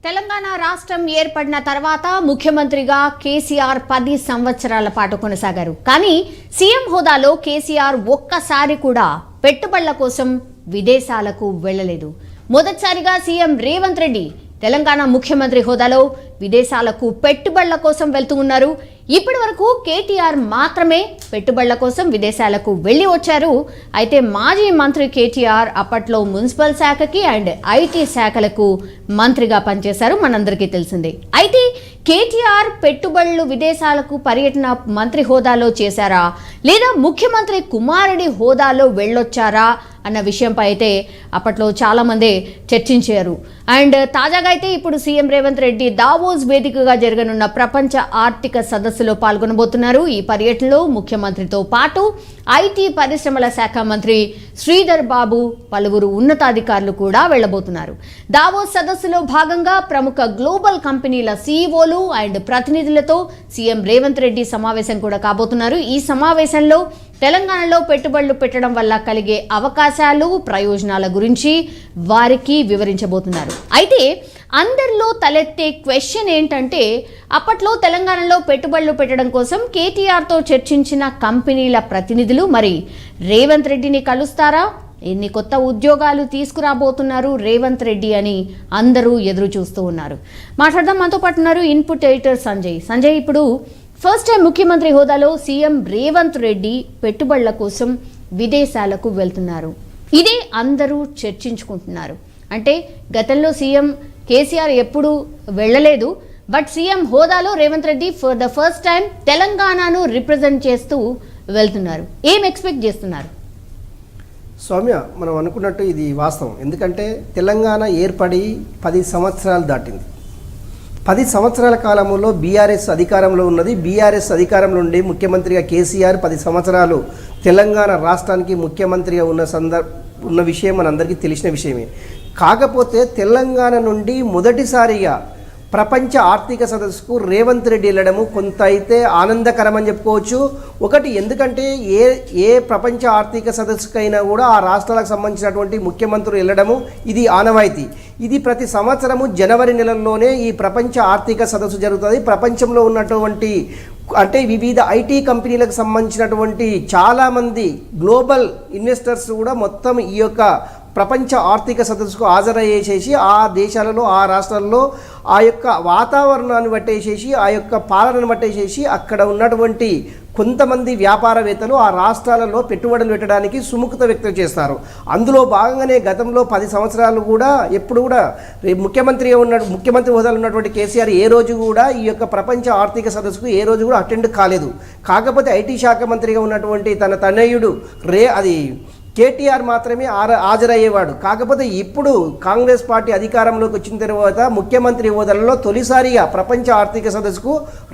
తెలంగాణ రాష్ట్రం ఏర్పడిన తర్వాత ముఖ్యమంత్రిగా కేసీఆర్ 10 సంవత్సరాల పాటు కొనసాగారు. కానీ సీఎం హోదాలో కేసీఆర్ ఒక్కసారి కూడా పెట్టుబడుల కోసం విదేశాలకు వెళ్లలేదు. మొదటిసారిగా సీఎం రేవంత్ రెడ్డి తెలంగాణ ముఖ్యమంత్రి హోదాలో విదేశాలకు పెట్టుబడుల కోసం వెళ్తూ ఉన్నారు. ఇప్పటి వరకు కేటీఆర్ మాత్రమే పెట్టుబడుల కోసం విదేశాలకు వెళ్లి వచ్చారు. అయితే మాజీ మంత్రి కేటీఆర్ అప్పట్లో మున్సిపల్ శాఖకి అండ్ ఐటీ శాఖలకు మంత్రిగా పనిచేశారు, మనందరికీ తెలిసిందే. అయితే కేటీఆర్ పెట్టుబడులు విదేశాలకు పర్యటన మంత్రి హోదాలో చేశారా లేదా ముఖ్యమంత్రి కుమారుడి హోదాలో వెళ్ళొచ్చారా అన్న విషయంపై అయితే అప్పట్లో చాలా మంది చర్చించారు. అండ్ తాజాగా అయితే ఇప్పుడు సీఎం రేవంత్ రెడ్డి దావోస్ వేదికగా జరగనున్న ప్రపంచ ఆర్థిక సదస్సులో పాల్గొనబోతున్నారు. ఈ పర్యటనలో ముఖ్యమంత్రితో పాటు ఐటీ పరిశ్రమల శాఖ మంత్రి శ్రీధర్ బాబు, పలువురు ఉన్నతాధికారులు కూడా వెళ్లబోతున్నారు. దావోస్ సదస్సులో భాగంగా ప్రముఖ గ్లోబల్ కంపెనీల సీఈఓలు అండ్ ప్రతినిధులతో సీఎం రేవంత్ రెడ్డి సమావేశం కూడా కాబోతున్నారు. ఈ సమావేశంలో తెలంగాణలో పెట్టుబడులు పెట్టడం వల్ల కలిగే అవకాశాలు, ప్రయోజనాల గురించి వారికి వివరించబోతున్నారు. అయితే అందరిలో తలెత్తే క్వశ్చన్ ఏంటంటే, అప్పట్లో తెలంగాణలో పెట్టుబడులు పెట్టడం కోసం కేటీఆర్తో చర్చించిన కంపెనీల ప్రతినిధులు మరి రేవంత్ రెడ్డిని కలుస్తారా? ఎన్ని కొత్త ఉద్యోగాలు తీసుకురాబోతున్నారు రేవంత్ రెడ్డి అని అందరూ ఎదురు చూస్తూ ఉన్నారు. మాట్లాడదాం, మనతో పాటు ఉన్నారు ఇన్పుట్ ఎడిటర్ సంజయ్. సంజయ్, ఇప్పుడు ఫస్ట్ టైం ముఖ్యమంత్రి హోదాలో సీఎం రేవంత్ రెడ్డి పెట్టుబడుల కోసం విదేశాలకు వెళ్తున్నారు. ఇదే అందరూ చర్చించుకుంటున్నారు. అంటే గతంలో సీఎం కేసీఆర్ ఎప్పుడు వెళ్ళలేదు, బట్ సీఎం హోదాలో Revanth Reddy for the first time తెలంగాణను రిప్రజెంట్ చేస్తూ వెళ్తున్నారు. ఏం ఎక్స్పెక్ట్ చేస్తున్నారు? సౌమ్య, మనం అనుకున్నట్టు ఇది వాస్తవం. ఎందుకంటే తెలంగాణ ఏర్పడి 10 సంవత్సరాలు దాటింది. 10 సంవత్సరాల కాలంలో బీఆర్ఎస్ అధికారంలో ఉన్నది. బీఆర్ఎస్ అధికారంలో ఉండి ముఖ్యమంత్రిగా కేసీఆర్ 10 సంవత్సరాలు తెలంగాణ రాష్ట్రానికి ముఖ్యమంత్రిగా ఉన్న విషయం మనందరికీ తెలిసిన విషయమే. కాకపోతే తెలంగాణ నుండి మొదటిసారిగా ప్రపంచ ఆర్థిక సదస్సుకు రేవంత్ రెడ్డి వెళ్ళడము కొంత అయితే ఆనందకరమని చెప్పుకోవచ్చు. ఒకటి, ఎందుకంటే ఏ ప్రపంచ ఆర్థిక సదస్సుకైనా కూడా ఆ రాష్ట్రాలకు సంబంధించినటువంటి ముఖ్యమంత్రులు వెళ్ళడము ఇది ఆనవాయితీ. ఇది ప్రతి సంవత్సరము జనవరి నెలల్లోనే ఈ ప్రపంచ ఆర్థిక సదస్సు జరుగుతుంది. ప్రపంచంలో ఉన్నటువంటి అంటే వివిధ ఐటీ కంపెనీలకు సంబంధించినటువంటి చాలామంది గ్లోబల్ ఇన్వెస్టర్స్ కూడా మొత్తం ఈ యొక్క ప్రపంచ ఆర్థిక సదస్సుకు హాజరయ్యేసేసి ఆ దేశాలలో, ఆ రాష్ట్రాల్లో ఆ యొక్క వాతావరణాన్ని బట్టేసేసి, ఆ యొక్క పాలనను బట్టేసేసి అక్కడ ఉన్నటువంటి కొంతమంది వ్యాపారవేత్తలు ఆ రాష్ట్రాలలో పెట్టుబడులు పెట్టడానికి సుముఖత వ్యక్తం చేస్తారు. అందులో భాగంగానే గతంలో 10 సంవత్సరాలు కూడా ఎప్పుడు కూడా ముఖ్యమంత్రి హోదాలో ఉన్నటువంటి కేసీఆర్ ఏ రోజు కూడా ఈ యొక్క ప్రపంచ ఆర్థిక సదస్సుకు ఏ రోజు కూడా అటెండ్ కాలేదు. కాకపోతే ఐటీ శాఖ మంత్రిగా ఉన్నటువంటి తన తనయుడు కేటీఆర్ మాత్రమే హాజరయ్యేవాడు. కాకపోతే ఇప్పుడు కాంగ్రెస్ పార్టీ అధికారంలోకి వచ్చిన తర్వాత ముఖ్యమంత్రి హోదాలలో తొలిసారిగా ప్రపంచ ఆర్థిక సదస్సుకు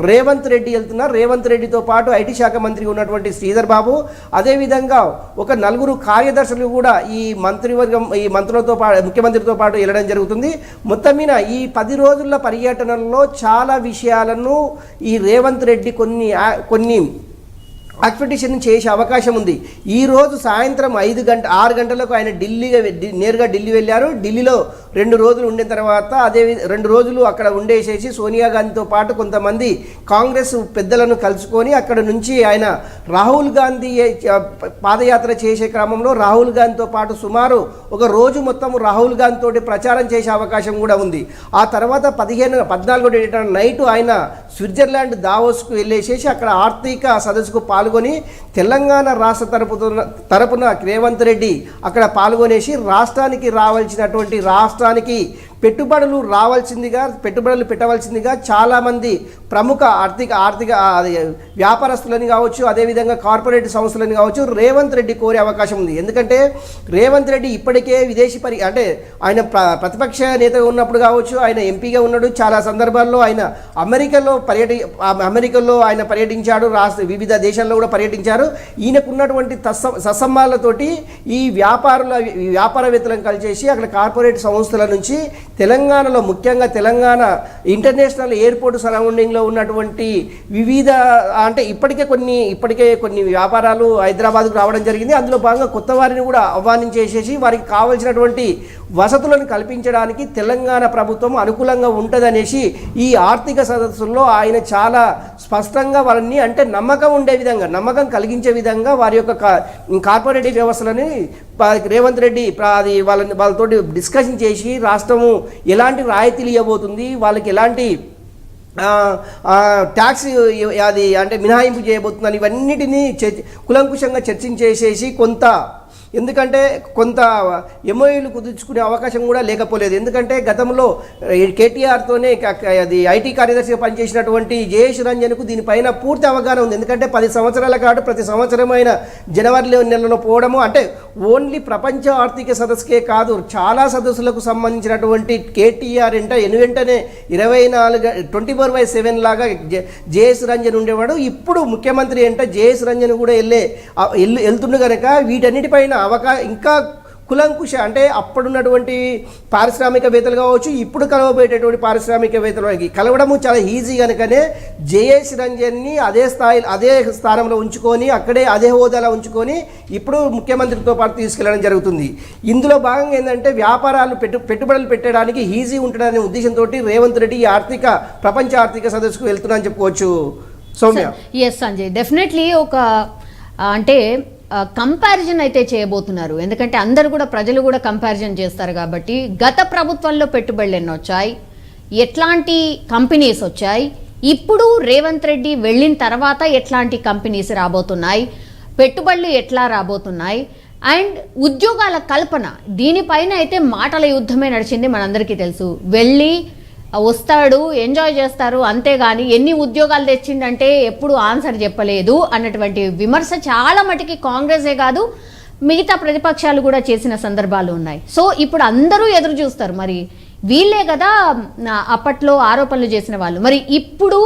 రేవంత్ రెడ్డి వెళ్తున్నారు. రేవంత్ రెడ్డితో పాటు ఐటీ శాఖ మంత్రి ఉన్నటువంటి శ్రీధర్ బాబు, అదేవిధంగా ఒక 4 కార్యదర్శులు కూడా ఈ మంత్రులతో పాటు ముఖ్యమంత్రితో పాటు వెళ్ళడం జరుగుతుంది. మొత్తం మీద ఈ 10 రోజుల పర్యటనలో చాలా విషయాలను ఈ రేవంత్ రెడ్డి కొన్ని ఎక్స్పెక్టేషన్ చేసే అవకాశం ఉంది. ఈరోజు సాయంత్రం 6 గంటలకు ఆయన నేరుగా ఢిల్లీ వెళ్ళారు. ఢిల్లీలో 2 రోజులు ఉండిన తర్వాత 2 రోజులు అక్కడ ఉండేసేసి సోనియా గాంధీతో పాటు కొంతమంది కాంగ్రెస్ పెద్దలను కలుసుకొని అక్కడ నుంచి ఆయన రాహుల్ గాంధీ పాదయాత్ర చేసే క్రమంలో రాహుల్ గాంధీతో పాటు సుమారు ఒక రోజు మొత్తం రాహుల్ గాంధీ తోటి ప్రచారం చేసే అవకాశం కూడా ఉంది. ఆ తర్వాత 14 నైట్ ఆయన స్విట్జర్లాండ్ దావోస్కు వెళ్ళేసేసి అక్కడ ఆర్థిక సదస్సుకు పాల్గొని తెలంగాణ రాష్ట్ర తరపున రేవంత్ రెడ్డి అక్కడ పాల్గొనేసి రాష్ట్రానికి పెట్టుబడులు పెట్టవలసిందిగా చాలామంది ప్రముఖ ఆర్థిక వ్యాపారస్తులని కావచ్చు, అదేవిధంగా కార్పొరేట్ సంస్థలని కావచ్చు రేవంత్ రెడ్డి కోరే అవకాశం ఉంది. ఎందుకంటే రేవంత్ రెడ్డి ఇప్పటికే అంటే ఆయన ప్రతిపక్ష నేతగా ఉన్నప్పుడు కావచ్చు, ఆయన ఎంపీగా ఉన్నాడు. చాలా సందర్భాల్లో ఆయన అమెరికాలో ఆయన పర్యటించాడు, వివిధ దేశాల్లో కూడా పర్యటించారు. ఈయనకున్నటువంటి సత్సంబాలతోటి ఈ వ్యాపారవేత్తలను కలిసేసి అక్కడ కార్పొరేట్ సంస్థల నుంచి తెలంగాణలో ముఖ్యంగా తెలంగాణ ఇంటర్నేషనల్ ఎయిర్పోర్ట్ సరౌండింగ్లో ఉన్నటువంటి వివిధ అంటే ఇప్పటికే కొన్ని వ్యాపారాలు హైదరాబాద్కు రావడం జరిగింది. అందులో భాగంగా కొత్త వారిని కూడా ఆహ్వానించేసేసి వారికి కావాల్సినటువంటి వసతులను కల్పించడానికి తెలంగాణ ప్రభుత్వం అనుకూలంగా ఉంటుందనేసి ఈ ఆర్థిక సదస్సుల్లో ఆయన చాలా స్పష్టంగా వాళ్ళని అంటే నమ్మకం ఉండే విధంగా నమ్మకం కలిగించే విధంగా వారి యొక్క కార్పొరేటివ్ వ్యవస్థలని రేవంత్ రెడ్డి అది వాళ్ళతో డిస్కషన్ చేసి రాష్ట్రము ఎలాంటి రాయితీలు ఇవ్వబోతుంది, వాళ్ళకి ఎలాంటి ట్యాక్స్ అది అంటే మినహాయింపు చేయబోతుందని ఇవన్నిటినీ కులంకుశంగా చర్చించేసేసి ఎందుకంటే కొంత ఎంఓయూలు కుదుర్చుకునే అవకాశం కూడా లేకపోలేదు. ఎందుకంటే గతంలో కేటీఆర్తోనే అది ఐటీ కార్యదర్శిగా పనిచేసినటువంటి జయేష్ రంజన్కు దీనిపైన పూర్తి అవగాహన ఉంది. ఎందుకంటే 10 సంవత్సరాల కాదు ప్రతి సంవత్సరమైన జనవరి నెలలో పోవడము అంటే ఓన్లీ ప్రపంచ ఆర్థిక సదస్సుకే కాదు చాలా సదస్సులకు సంబంధించినటువంటి కేటీఆర్ వెంటనే 24/7 లాగా జయేష్ రంజన్ ఉండేవాడు. ఇప్పుడు ముఖ్యమంత్రి జయేష్ రంజన్ కూడా వెళ్తుండే కనుక వీటన్నిటిపైన ఇంకా కులంకుశ అంటే అప్పుడున్నటువంటి పారిశ్రామికవేత్తలు కావచ్చు, ఇప్పుడు కలవబోయేటటువంటి పారిశ్రామికవేత్తలు కలవడము చాలా ఈజీ కనుకనే జేఎస్ రంజన్ని అదే స్థానంలో ఉంచుకొని అదే హోదాలో ఉంచుకొని ఇప్పుడు ముఖ్యమంత్రితో పాటు తీసుకెళ్లడం జరుగుతుంది. ఇందులో భాగంగా ఏంటంటే వ్యాపారాలు పెట్టుబడులు పెట్టడానికి ఈజీ ఉంటుందనే ఉద్దేశంతో రేవంత్ రెడ్డి ప్రపంచ ఆర్థిక సదస్సుకు వెళ్తున్నారని చెప్పుకోవచ్చు. సౌమ్య. ఎస్ సంజయ్, డెఫినెట్లీ ఒక అంటే కంపారిజన్ అయితే చేయబోతున్నారు. ఎందుకంటే అందరూ కూడా ప్రజలు కూడా కంపారిజన్ చేస్తారు కాబట్టి గత ప్రభుత్వంలో పెట్టుబడులు ఎన్ని వచ్చాయి, ఎట్లాంటి కంపెనీస్ వచ్చాయి, ఇప్పుడు రేవంత్ రెడ్డి వెళ్ళిన తర్వాత ఎట్లాంటి కంపెనీస్ రాబోతున్నాయి, పెట్టుబడులు ఎట్లా రాబోతున్నాయి అండ్ ఉద్యోగాల కల్పన దీనిపైన అయితే మాటల యుద్ధమే నడిచింది. మనందరికీ తెలుసు. వెళ్ళి వస్తాడు, ఎంజాయ్ చేస్తారు, అంతేగాని ఎన్ని ఉద్యోగాలు తెచ్చిండంటే ఎప్పుడు ఆన్సర్ చెప్పలేదు అన్నటువంటి విమర్శ చాలా మటుకి కాంగ్రెసే కాదు మిగతా ప్రతిపక్షాలు కూడా చేసిన సందర్భాలు ఉన్నాయి. సో ఇప్పుడు అందరూ ఎదురు చూస్తారు, మరి వీళ్ళే కదా అప్పట్లో ఆరోపణలు చేసిన వాళ్ళు, మరి ఇప్పుడు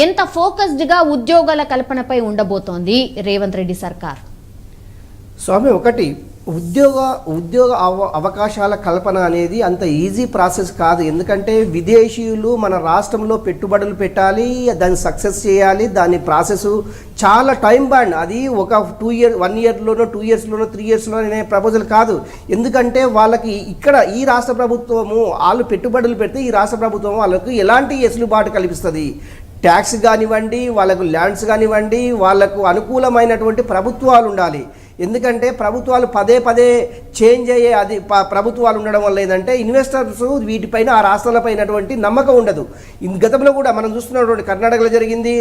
ఎంత ఫోకస్డ్గా ఉద్యోగాల కల్పనపై ఉండబోతోంది రేవంత్ రెడ్డి సర్కార్? స్వామి, ఒకటి ఉద్యోగ అవకాశాల కల్పన అనేది అంత ఈజీ ప్రాసెస్ కాదు. ఎందుకంటే విదేశీయులు మన రాష్ట్రంలో పెట్టుబడులు పెట్టాలి, దాన్ని సక్సెస్ చేయాలి, దాని ప్రాసెస్ చాలా టైం బాండ్. అది ఒక 1 ఇయర్లోనో 2 ఇయర్స్లోనో 3 ఇయర్స్లోనే ప్రపోజల్ కాదు. ఎందుకంటే వాళ్ళకి ఇక్కడ ఈ రాష్ట్ర ప్రభుత్వము వాళ్ళు పెట్టుబడులు పెడితే ఈ రాష్ట్ర ప్రభుత్వం వాళ్ళకు ఎలాంటి వెసులుబాటు కల్పిస్తుంది, ట్యాక్స్ కానివ్వండి, వాళ్ళకు ల్యాండ్స్ కానివ్వండి, వాళ్ళకు అనుకూలమైనటువంటి ప్రభుత్వాలు ఉండాలి. ఎందుకంటే ప్రభుత్వాలు పదే చేంజ్ అయ్యే ప్రభుత్వాలు ఉండడం వల్ల ఏంటంటే ఇన్వెస్టర్స్ వీటిపైన ఆ రాష్ట్రాలపైనటువంటి నమ్మకం ఉండదు. గతంలో కూడా మనం చూస్తున్నటువంటి కర్ణాటకలో జరిగింది.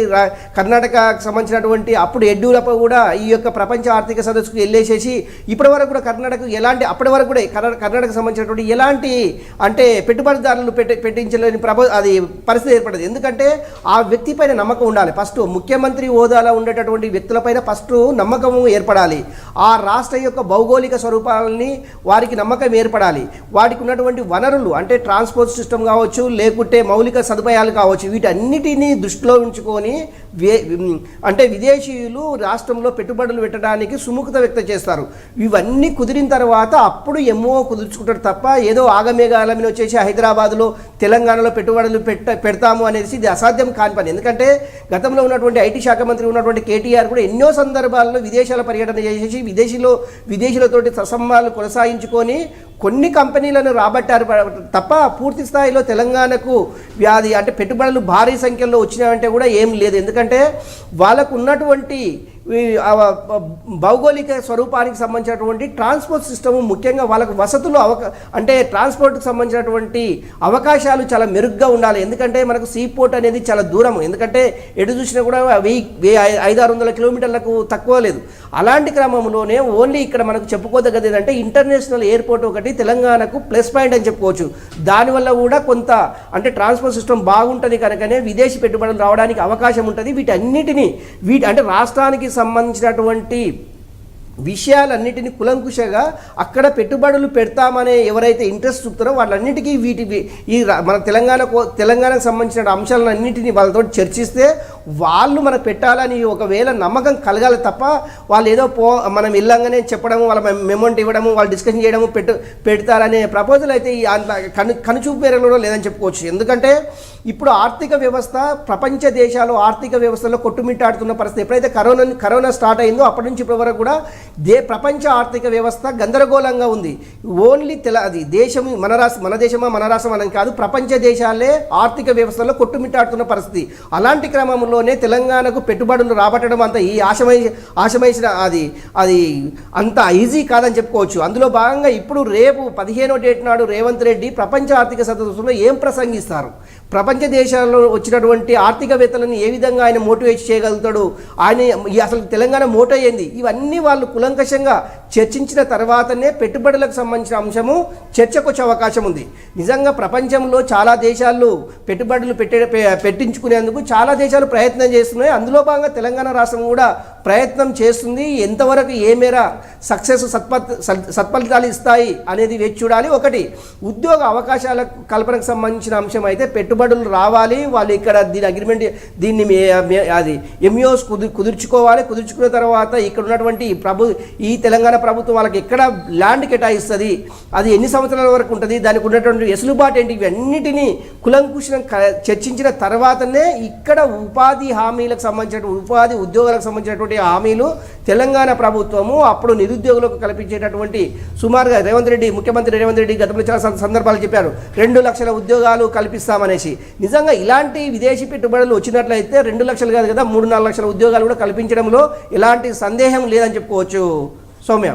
కర్ణాటకకు సంబంధించినటువంటి అప్పుడు యడ్యూరప్ప కూడా ఈ యొక్క ప్రపంచ ఆర్థిక సదస్సుకు వెళ్ళేసేసి ఇప్పటి వరకు కూడా అప్పటి వరకు కూడా కర్ణాటకకు సంబంధించినటువంటి ఎలాంటి అంటే పెట్టుబడిదారులు పెట్టించలేని అది పరిస్థితి ఏర్పడదు. ఎందుకంటే ఆ వ్యక్తి పైన నమ్మకం ఉండాలి. ఫస్ట్ ముఖ్యమంత్రి హోదాలో ఉండేటటువంటి వ్యక్తులపైన ఫస్ట్ నమ్మకం ఏర్పడాలి. ఆ రాష్ట్ర యొక్క భౌగోళిక స్వరూపాలని వారికి నమ్మకం ఏర్పడాలి. వాటికి ఉన్నటువంటి వనరులు అంటే ట్రాన్స్పోర్ట్ సిస్టమ్ కావచ్చు, లేకుంటే మౌలిక సదుపాయాలు కావచ్చు, వీటన్నిటినీ దృష్టిలో ఉంచుకొని అంటే విదేశీయులు రాష్ట్రంలో పెట్టుబడులు పెట్టడానికి సుముఖత వ్యక్తం చేస్తారు. ఇవన్నీ కుదిరిన తర్వాత అప్పుడు ఎంఓ కుదుర్చుకుంటారు తప్ప ఏదో ఆగమేఘాల మీద వచ్చేసి హైదరాబాద్లో తెలంగాణలో పెట్టుబడులు పెడతాము అనేది ఇది అసాధ్యం కాని పని. ఎందుకంటే గతంలో ఉన్నటువంటి ఐటీ శాఖ మంత్రి ఉన్నటువంటి కేటీఆర్ కూడా ఎన్నో సందర్భాల్లో విదేశాల పర్యటన చేసేసి విదేశీయులతోటి సత్సంబంధాలు కొనసాగించుకొని కొన్ని కంపెనీలను రాబట్టారు తప్ప పూర్తి స్థాయిలో తెలంగాణకు అంటే పెట్టుబడులు భారీ సంఖ్యలో వచ్చినాయంటే కూడా ఏం లేదు. ఎందుకంటే వాళ్ళకు ఉన్నటువంటి భౌగోళిక స్వరూపానికి సంబంధించినటువంటి ట్రాన్స్పోర్ట్ సిస్టమ్, ముఖ్యంగా వాళ్ళకు వసతులు అంటే ట్రాన్స్పోర్ట్కి సంబంధించినటువంటి అవకాశాలు చాలా మెరుగ్గా ఉండాలి. ఎందుకంటే మనకు సీ పోర్ట్ అనేది చాలా దూరం. ఎందుకంటే ఎటు చూసినా కూడా 500-600 కిలోమీటర్లకు తక్కువ లేదు. అలాంటి క్రమంలోనే ఓన్లీ ఇక్కడ మనకు చెప్పుకోదగ్గది ఏంటంటే ఇంటర్నేషనల్ ఎయిర్పోర్ట్ ఒకటి తెలంగాణకు ప్లస్ పాయింట్ అని చెప్పుకోవచ్చు. దానివల్ల కూడా కొంత అంటే ట్రాన్స్పోర్ట్ సిస్టమ్ బాగుంటుంది కనుకనే విదేశీ పెట్టుబడులు రావడానికి అవకాశం ఉంటుంది. వీటన్నిటినీ అంటే రాష్ట్రానికి సంబంధించినటువంటి విషయాలన్నిటిని కులంకుశగా అక్కడ పెట్టుబడులు పెడతామనే ఎవరైతే ఇంట్రెస్ట్ చూపుతారో వాళ్ళన్నిటికీ మన తెలంగాణకు సంబంధించిన అంశాలన్నింటినీ వాళ్ళతో చర్చిస్తే వాళ్ళు మనకు పెట్టాలని ఒకవేళ నమ్మకం కలగాలి తప్ప వాళ్ళు ఏదో మనం వెళ్ళంగానే చెప్పడము, వాళ్ళ మెమోంట్ ఇవ్వడము, వాళ్ళు డిస్కషన్ చేయడము పెడతారనే ప్రపోజల్ అయితే కనుచూపు మేరలో లేదని చెప్పుకోవచ్చు. ఎందుకంటే ఇప్పుడు ఆర్థిక వ్యవస్థ ప్రపంచ దేశాలు ఆర్థిక వ్యవస్థలో కొట్టుమిట్టాడుతున్న పరిస్థితి. ఎప్పుడైతే కరోనా స్టార్ట్ అయిందో అప్పటి నుంచి ఇప్పటి వరకు కూడా ప్రపంచ ఆర్థిక వ్యవస్థ గందరగోళంగా ఉంది. ఓన్లీ అది దేశం మన దేశమా మన రాష్ట్రం అని కాదు, ప్రపంచ దేశాలే ఆర్థిక వ్యవస్థలో కొట్టుమిట్టాడుతున్న పరిస్థితి. అలాంటి క్రమంలోనే తెలంగాణకు పెట్టుబడులు రాబట్టడం అంత ఈ ఆశమైన అది అంత ఈజీ కాదని చెప్పుకోవచ్చు. అందులో భాగంగా ఇప్పుడు రేపు 15వ డేట్ నాడు రేవంత్ రెడ్డి ప్రపంచ ఆర్థిక సదస్సులో ఏం ప్రసంగిస్తారు, ప్రపంచ దేశాల్లో వచ్చినటువంటి ఆర్థికవేత్తలను ఏ విధంగా ఆయన మోటివేట్ చేయగలుగుతాడు, ఆయన అసలు తెలంగాణ మోటో ఏంది, ఇవన్నీ వాళ్ళు కులంకషంగా చర్చించిన తర్వాతనే పెట్టుబడులకు సంబంధించిన అంశము చర్చకు వచ్చే అవకాశం ఉంది. నిజంగా ప్రపంచంలో చాలా దేశాలు పెట్టుబడులు పెట్టించుకునేందుకు చాలా దేశాలు ప్రయత్నం చేస్తున్నాయి. అందులో భాగంగా తెలంగాణ రాష్ట్రం కూడా ప్రయత్నం చేస్తుంది. ఎంతవరకు ఏ మేర సక్సెస్ సత్ఫలితాలు ఇస్తాయి అనేది వేచి చూడాలి. ఒకటి ఉద్యోగ అవకాశాల కల్పనకు సంబంధించిన అంశం అయితే పెట్టుబడులు రావాలి, వాళ్ళు ఇక్కడ దీని అగ్రిమెంట్ అది ఎంఓస్ కుదుర్చుకోవాలి. కుదుర్చుకున్న తర్వాత ఇక్కడ ఉన్నటువంటి ఈ తెలంగాణ ప్రభుత్వం వాళ్ళకి ఎక్కడ ల్యాండ్ కేటాయిస్తుంది, అది ఎన్ని సంవత్సరాల వరకు ఉంటుంది, దానికి ఉన్నటువంటి వెసులుబాటు ఏంటి, ఇవన్నిటినీ కులంకుశం చర్చించిన తర్వాతనే ఇక్కడ ఉపాధి హామీలకు సంబంధించిన ఉపాధి ఉద్యోగాలకు సంబంధించినటువంటి హామీలు తెలంగాణ ప్రభుత్వము అప్పుడు నిరుద్యోగులకు కల్పించేటటువంటి సుమారుగా ముఖ్యమంత్రి రేవంత్ రెడ్డి గతంలో చాలా సందర్భాలు చెప్పారు 2 లక్షల ఉద్యోగాలు కల్పిస్తామనేసి. నిజంగా ఇలాంటి విదేశీ పెట్టుబడులు వచ్చినట్లయితే 2 లక్షలు కాదు కదా 3-4 లక్షల ఉద్యోగాలు కూడా కల్పించడంలో ఎలాంటి సందేహం లేదని చెప్పుకోవచ్చు. సౌమ్య.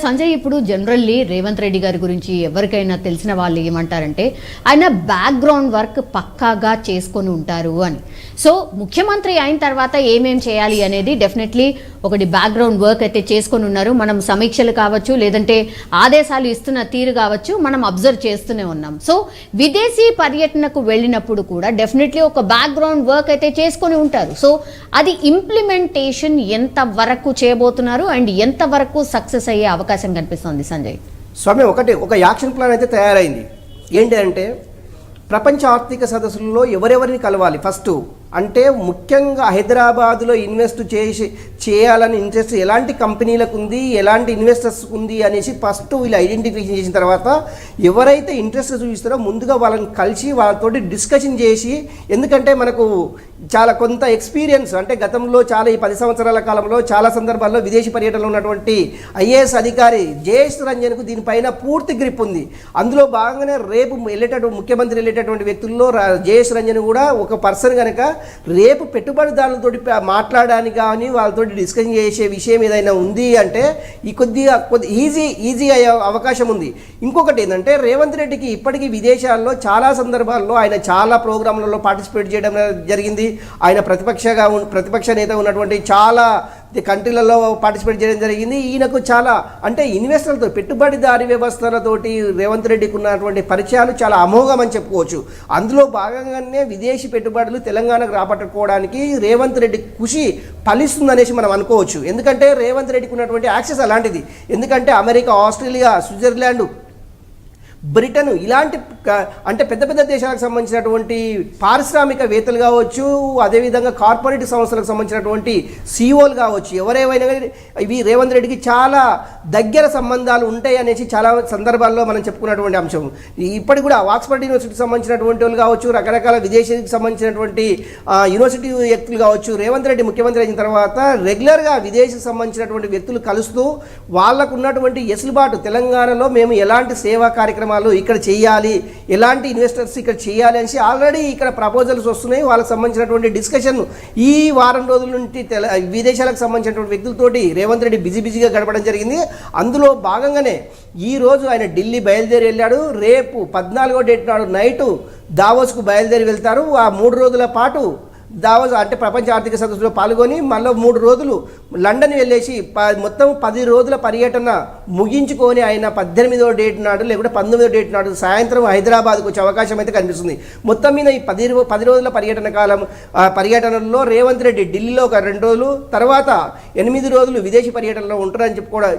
సంజయ్, ఇప్పుడు జనరల్లీ రేవంత్ రెడ్డి గారి గురించి ఎవరికైనా తెలిసిన వాళ్ళు ఏమంటారంటే ఆయన బ్యాక్గ్రౌండ్ వర్క్ పక్కాగా చేసుకొని ఉంటారు అని. సో ముఖ్యమంత్రి అయిన తర్వాత ఏమేం చేయాలి అనేది డెఫినెట్లీ ఒకటి బ్యాక్గ్రౌండ్ వర్క్ అయితే చేసుకొని ఉన్నారు. మనం సమీక్షలు కావచ్చు, లేదంటే ఆదేశాలు ఇస్తున్న తీరు కావచ్చు, మనం అబ్జర్వ్ చేస్తూనే ఉన్నాం. సో విదేశీ పర్యటనకు వెళ్ళినప్పుడు కూడా డెఫినెట్లీ ఒక బ్యాక్గ్రౌండ్ వర్క్ అయితే చేసుకొని ఉంటారు. సో అది ఇంప్లిమెంటేషన్ ఎంత వరకు చేయబోతున్నారు అండ్ ఎంత వరకు సక్సెస్ అయ్యే అవకాశం కనిపిస్తుంది సంజయ్? స్వామి, ఒక యాక్షన్ ప్లాన్ అయితే తయారైంది. ఏంటి అంటే ప్రపంచ ఆర్థిక సదస్సుల్లో ఎవరెవరిని కలవాలి ఫస్ట్ అంటే ముఖ్యంగా హైదరాబాదులో ఇన్వెస్ట్ చేయాలని ఇంట్రెస్ట్ ఎలాంటి కంపెనీలకు ఉంది, ఎలాంటి ఇన్వెస్టర్స్ ఉంది అనేసి ఫస్ట్ వీళ్ళు ఐడెంటిఫికేషన్ చేసిన తర్వాత ఎవరైతే ఇంట్రెస్ట్ చూపిస్తారో ముందుగా వాళ్ళని కలిసి వాళ్ళతోటి డిస్కషన్ చేసి, ఎందుకంటే మనకు చాలా కొంత ఎక్స్పీరియన్స్ అంటే గతంలో చాలా ఈ 10 సంవత్సరాల కాలంలో చాలా సందర్భాల్లో విదేశీ పర్యటనలో ఉన్నటువంటి ఐఏఎస్ అధికారి జయేష్ రంజన్కు దీనిపైన పూర్తి గ్రిప్ ఉంది. అందులో భాగంగానే రేపు ముఖ్యమంత్రి వెళ్ళేటటువంటి వ్యక్తుల్లో జయేష్ రంజన్ కూడా ఒక పర్సన్ కనుక రేపు పెట్టుబడిదారులతో మాట్లాడడానికి కానీ వాళ్ళతో డిస్కషన్ చేసే విషయం ఏదైనా ఉంది అంటే ఈ కొద్దిగా ఈజీ అయ్యే అవకాశం ఉంది. ఇంకొకటి ఏంటంటే రేవంత్ రెడ్డికి ఇప్పటికీ విదేశాల్లో చాలా సందర్భాల్లో ఆయన చాలా ప్రోగ్రాంలలో పార్టిసిపేట్ చేయడం జరిగింది. ఆయన ప్రతిపక్ష నేత ఉన్నటువంటి చాలా కంట్రీలలో పార్టిసిపేట్ చేయడం జరిగింది. ఈయనకు చాలా అంటే ఇన్వెస్టర్లతో పెట్టుబడిదారీ వ్యవస్థలతోటి రేవంత్ రెడ్డికి ఉన్నటువంటి పరిచయాలు చాలా అమోఘం అని చెప్పుకోవచ్చు. అందులో భాగంగానే విదేశీ పెట్టుబడులు తెలంగాణకు రాబట్టుకోవడానికి రేవంత్ రెడ్డి కృషి ఫలిస్తుందనేసి మనం అనుకోవచ్చు. ఎందుకంటే రేవంత్ రెడ్డికి ఉన్నటువంటి యాక్సెస్ అలాంటిది. ఎందుకంటే అమెరికా, ఆస్ట్రేలియా, స్విట్జర్లాండ్, బ్రిటన్ ఇలాంటి అంటే పెద్ద పెద్ద దేశాలకు సంబంధించినటువంటి పారిశ్రామికవేత్తలు కావచ్చు, అదేవిధంగా కార్పొరేట్ సంస్థలకు సంబంధించినటువంటి సిఇఓలు కావచ్చు, ఎవరేమైనా ఇవి రేవంత్ రెడ్డికి చాలా దగ్గర సంబంధాలు ఉంటాయి అనేసి చాలా సందర్భాల్లో మనం చెప్పుకున్నటువంటి అంశం. ఇప్పటికి కూడా ఆక్స్ఫర్డ్ యూనివర్సిటీకి సంబంధించినటువంటి వాళ్ళు కావచ్చు, రకరకాల విదేశీకి సంబంధించినటువంటి యూనివర్సిటీ వ్యక్తులు కావచ్చు, రేవంత్ రెడ్డి ముఖ్యమంత్రి అయిన తర్వాత రెగ్యులర్గా విదేశీకి సంబంధించినటువంటి వ్యక్తులు కలుస్తూ వాళ్ళకు ఉన్నటువంటి వెసులుబాటు తెలంగాణలో మేము ఎలాంటి సేవా కార్యక్రమాలు ఇక్కడ చేయాలి, ఎలాంటి ఇన్వెస్టర్స్ ఇక్కడ చేయాలి అనేసి ఆల్రెడీ ఇక్కడ ప్రపోజల్స్ వస్తున్నాయి. వాళ్ళకి సంబంధించినటువంటి డిస్కషన్ ఈ వారం రోజుల నుండి విదేశాలకు సంబంధించినటువంటి వ్యక్తులతోటి రేవంత్ రెడ్డి బిజీగా గడపడం జరిగింది. అందులో భాగంగానే ఈరోజు ఆయన ఢిల్లీ బయలుదేరి వెళ్ళాడు. రేపు 14వ డేట్ నాడు నైటు దావోస్కు బయలుదేరి వెళ్తారు. ఆ 3 రోజుల పాటు దావోస్ అంటే ప్రపంచ ఆర్థిక సదస్సులో పాల్గొని మళ్ళీ 3 రోజులు లండన్ వెళ్ళేసి మొత్తం 10 రోజుల పర్యటన ముగించుకొని ఆయన 18వ డేట్ నాడు లేకుంటే 19వ డేట్ నాడు సాయంత్రం హైదరాబాద్కు వచ్చే అవకాశం అయితే కనిపిస్తుంది. మొత్తం మీద ఈ 10 రోజుల పర్యటనలో రేవంత్ రెడ్డి ఢిల్లీలో ఒక 2 రోజులు, తర్వాత 8 రోజులు విదేశీ పర్యటనలో ఉంటారని చెప్పుకోవడం